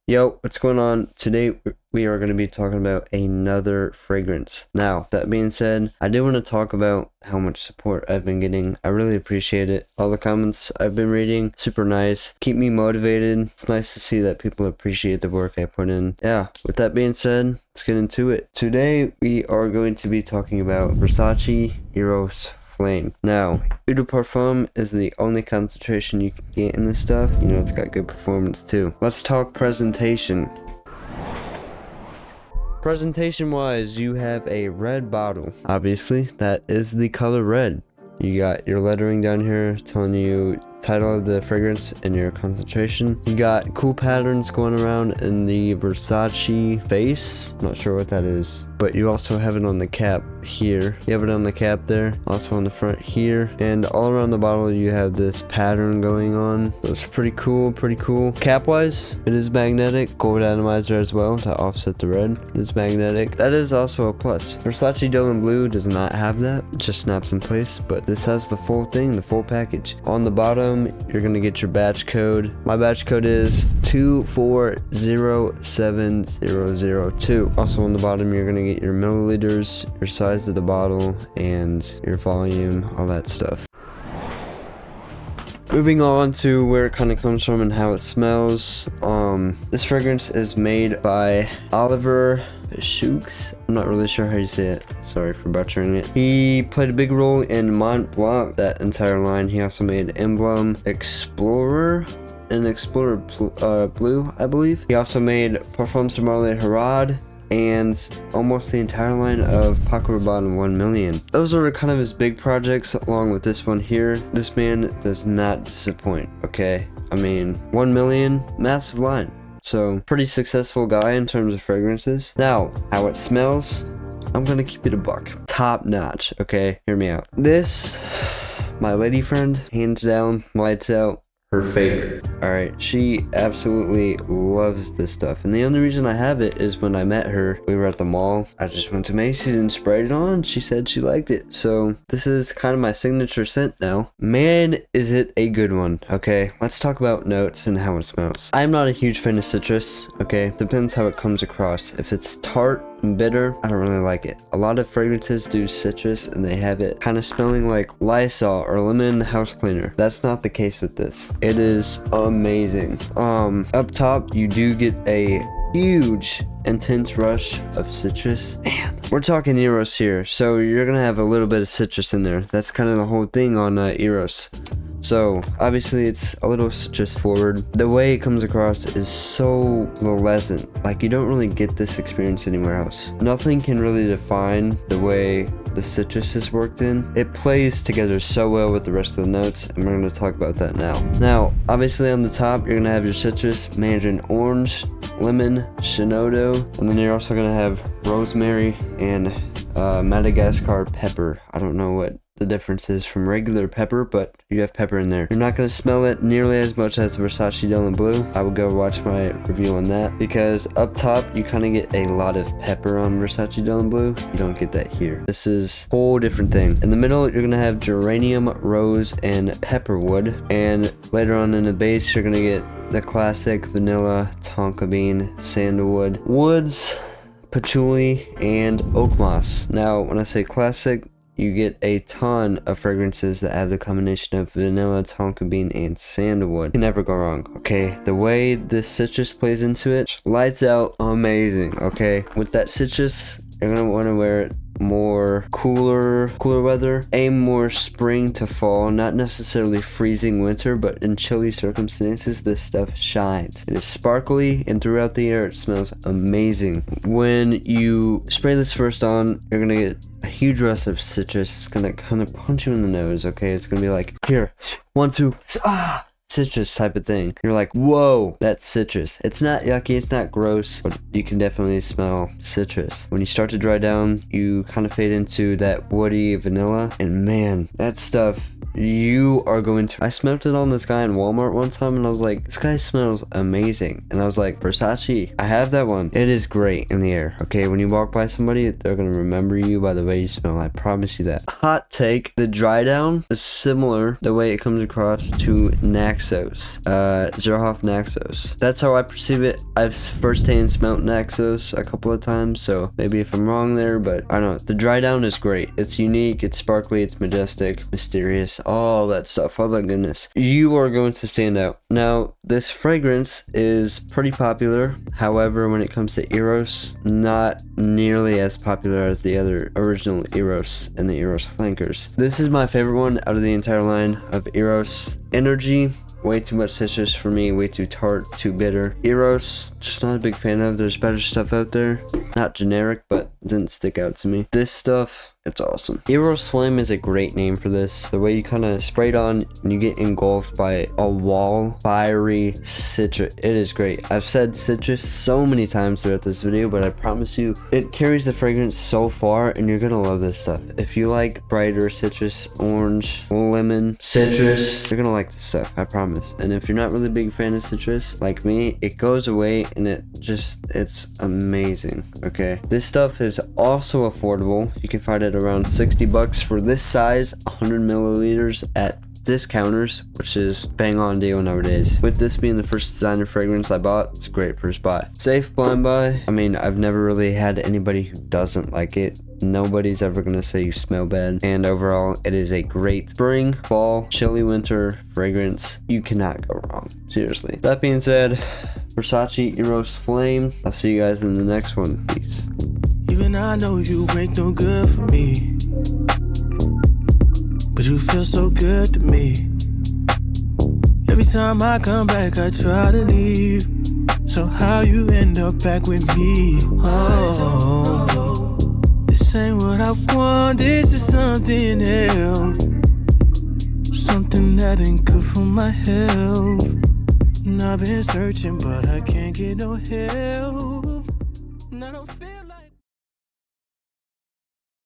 Yo, what's going on? Today we are going to be talking about another fragrance. Now, that being said, I do want to talk about how much support I've been getting. I really appreciate it. All the comments I've been reading, super nice. Keep me motivated. It's nice to see that people appreciate the work I put in. Yeah, with that being said, let's get into it. Today we are going to be talking about Versace Eros Flame. Now, eau de parfum is the only concentration you can get in this stuff. You know, it's got good performance too. Let's talk presentation. Presentation wise, you have a red bottle. Obviously, that is the color red. You got your lettering down here telling you title of the fragrance and your concentration. You got cool patterns going around in the Versace face. Not sure what that is, but you also have it on the cap here. You have it on the cap there, also on the front here, and all around the bottle you have this pattern going on. So it's pretty cool, Cap wise, it is magnetic. Gold atomizer as well to offset the red. It's magnetic. That is also a plus. Versace Dylan Blue does not have that. It just snaps in place, but this has the full thing, the full package. On the bottom, you're gonna get your batch code. My batch code is 2407002. Also on the bottom, you're gonna get your milliliters, your size of the bottle, and your volume, all that stuff. Moving on to where it kind of comes from and how it smells. This fragrance is made by Oliver Shooks. I'm not really sure how you say it. Sorry for butchering it. He played a big role in Mont Blanc, that entire line. He also made Emblem, Explorer, and Explorer Blue, I believe. He also made Parfum Sommelier Harad, and almost the entire line of Paco Rabanne 1 million. Those are kind of his big projects along with this one here. This man does not disappoint, okay? I mean, 1 million, massive line. So, pretty successful guy in terms of fragrances. Now, how it smells, I'm gonna keep it a buck. Top notch, okay? Hear me out. This, my lady friend, hands down, lights out, her favorite. Alright, she absolutely loves this stuff, and the only reason I have it is when I met her, we were at the mall. I just went to Macy's and sprayed it on. She said she liked it, so this is kind of my signature scent now. Man, is it a good one. Okay, let's talk about notes and how it smells. I'm not a huge fan of citrus, okay? Depends how it comes across. If it's tart and bitter, I don't really like it. A lot of fragrances do citrus and they have it kind of smelling like Lysol or lemon house cleaner. That's not the case with this. It is amazing. Up top, you do get a huge intense rush of citrus. Man, we're talking Eros here, so you're gonna have a little bit of citrus in there. That's kind of the whole thing on Eros. So obviously it's a little citrus forward. The way it comes across is so pleasant. Like, you don't really get this experience anywhere else. Nothing can really define the way the citrus is worked in. It plays together so well with the rest of the notes, and we're going to talk about that now. Now, obviously on the top, you're going to have your citrus, mandarin orange, lemon, shinodo, and then you're also going to have rosemary and Madagascar pepper. I don't know what the difference is from regular pepper, but you have pepper in there. You're not going to smell it nearly as much as Versace Dylan Blue. I would go watch my review on that, because up top you kind of get a lot of pepper on Versace Dylan Blue. You don't get that here. This is a whole different thing. In the middle, you're going to have geranium, rose, and pepperwood, and later on in the base you're going to get the classic vanilla, tonka bean, sandalwood, woods, patchouli, and oak moss. Now, when I say classic, you get a ton of fragrances that have the combination of vanilla, tonka bean, and sandalwood. You can never go wrong, okay? The way this citrus plays into it, lights out amazing, okay? With that citrus, you're gonna wanna wear it more cooler weather. Aim more spring to fall, not necessarily freezing winter, but in chilly circumstances, this stuff shines. It is sparkly, and throughout the air, it smells amazing. When you spray this first on, you're gonna get a huge rush of citrus. It's gonna kind of punch you in the nose, okay? It's gonna be like, here, 1, 2, citrus type of thing. You're like, whoa, that's citrus. It's not yucky, it's not gross, but you can definitely smell citrus. When you start to dry down, you kind of fade into that woody vanilla, and man, that stuff You are going to... I smelled it on this guy in Walmart one time and I was like, this guy smells amazing. And I was like, Versace, I have that one. It is great in the air. Okay, when you walk by somebody, they're gonna remember you by the way you smell. I promise you that. Hot take, the dry down is similar the way it comes across to Naxos. Zerhoff Naxos. That's how I perceive it. I've firsthand smelt Naxos a couple of times, so maybe if I'm wrong there, but I don't know. The dry down is great. It's unique, it's sparkly, it's majestic, mysterious, all that stuff. Oh my goodness. You are going to stand out. Now, this fragrance is pretty popular. However, when it comes to Eros, not nearly as popular as the other original Eros and the Eros flankers. This is my favorite one out of the entire line of Eros. Energy, way too much citrus for me, way too tart, too bitter. Eros, just not a big fan of. There's better stuff out there. Not generic, but didn't stick out to me. This stuff, it's awesome. Eros Flame is a great name for this. The way you kind of spray it on and you get engulfed by a wall, fiery citrus. It is great. I've said citrus so many times throughout this video, but I promise you, it carries the fragrance so far and you're gonna love this stuff. If you like brighter citrus, orange, lemon, citrus, you're gonna like this stuff, I promise. And if you're not really a big fan of citrus, like me, it goes away and it's amazing, okay? This stuff is also affordable. You can find it around 60 bucks for this size, 100 milliliters at discounters, which is bang on deal nowadays. With this being the first designer fragrance I bought, it's a great first buy. Safe blind buy. I mean, I've never really had anybody who doesn't like it. Nobody's ever gonna say you smell bad. And overall, it is a great spring, fall, chilly winter fragrance. You cannot go wrong, seriously. That being said, Versace Eros Flame. I'll see you guys in the next one. Peace. Even I know you ain't no good for me, but you feel so good to me. Every time I come back, I try to leave. So how you end up back with me? Oh, this ain't what I want, this is something else. Something that ain't good for my health. And I've been searching, but I can't get no help. And I don't feel like